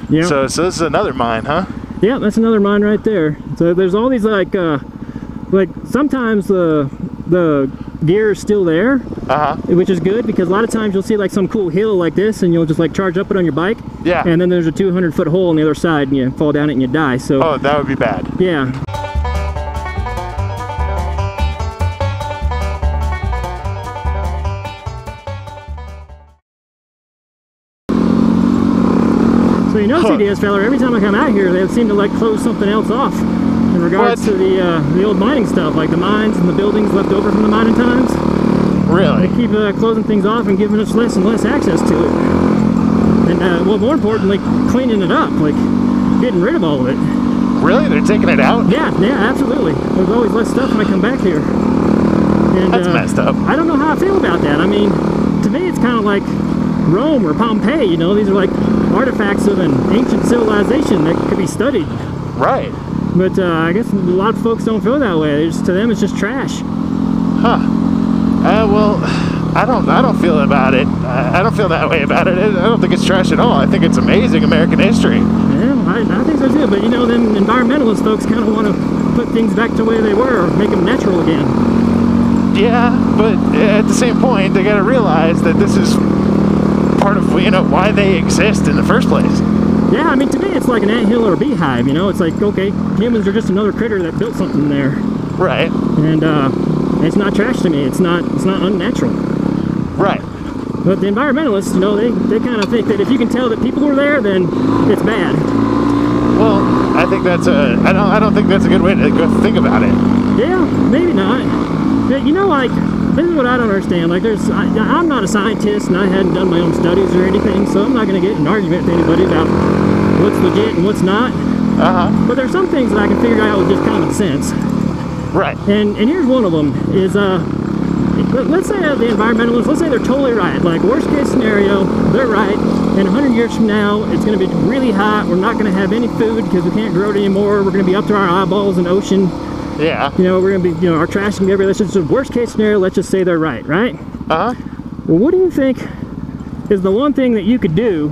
Yeah. So this is another mine, huh? Yeah, that's another mine right there. So there's all these like sometimes the gear is still there, which is good because a lot of times you'll see like some cool hill like this and you'll just like charge up it on your bike. Yeah. And then there's a 200-foot hole on the other side and you fall down it and you die. So. Oh, that would be bad. Yeah. So you know, CDS Feller, every time I come out here, they seem to like close something else off in regards to the old mining stuff, like the mines and the buildings left over from the mining times. Really? They keep closing things off and giving us less and less access to it. And well, more importantly, cleaning it up, like getting rid of all of it. Really? They're taking it out? Yeah, absolutely. There's always less stuff when I come back here. And, that's messed up. I don't know how I feel about that. I mean, to me, it's kind of like Rome or Pompeii, you know, these are like artifacts of an ancient civilization that could be studied. Right. But I guess a lot of folks don't feel that way. To them, it's just trash. Huh. Well, I don't feel about it. I don't feel that way about it. I don't think it's trash at all. I think it's amazing American history. Yeah, I think so too. But you know, them environmentalist folks kind of want to put things back to the way they were, or make them natural again. Yeah, but at the same point, they got to realize that this is part of, you know, why they exist in the first place. Yeah, I mean, to me, it's like an anthill or a beehive, you know? It's like, okay, humans are just another critter that built something there. Right. And it's not trash to me. It's not unnatural. Right. But the environmentalists, you know, they kind of think that if you can tell that people were there, then it's bad. Well, I think that's I don't think that's a good way to go think about it. Yeah, maybe not. But, you know, like, this is what I don't understand. Like, I'm not a scientist, and I hadn't done my own studies or anything, so I'm not going to get in an argument with anybody about what's legit and what's not. But there's some things that I can figure out with just common sense. Right. And here's one of them is, let's say the environmentalists, let's say they're totally right. Like, worst case scenario, they're right. And 100 years from now, it's going to be really hot. We're not going to have any food because we can't grow it anymore. We're going to be up to our eyeballs in the ocean. Yeah. You know, we're going to be, you know, our trash is going to be everywhere. Let's just, worst case scenario, let's just say they're right, right? Well, what do you think is the one thing that you could do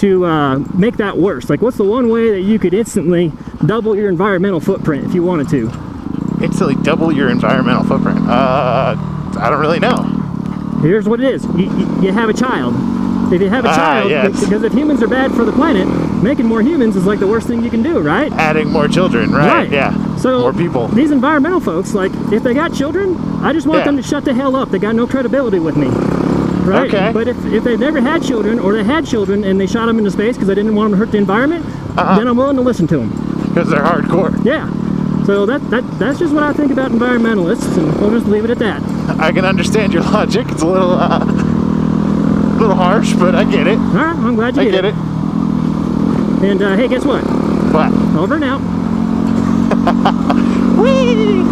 to make that worse? Like, what's the one way that you could instantly double your environmental footprint if you wanted to? Instantly double your environmental footprint? I don't really know. Here's what it is. You have a child. If you have a child, yes. Because if humans are bad for the planet, making more humans is like the worst thing you can do, right? Adding more children, right? Yeah. So more people. These environmental folks, like, if they got children, I just want them to shut the hell up. They got no credibility with me, right? Okay. But if they've never had children, or they had children and they shot them into space because they didn't want them to hurt the environment, then I'm willing to listen to them. Because they're hardcore. Yeah. So that's just what I think about environmentalists, and we'll just leave it at that. I can understand your logic. It's a little harsh, but I get it. All right, I'm glad you get it. And hey, guess what? What? Over and out. Whee!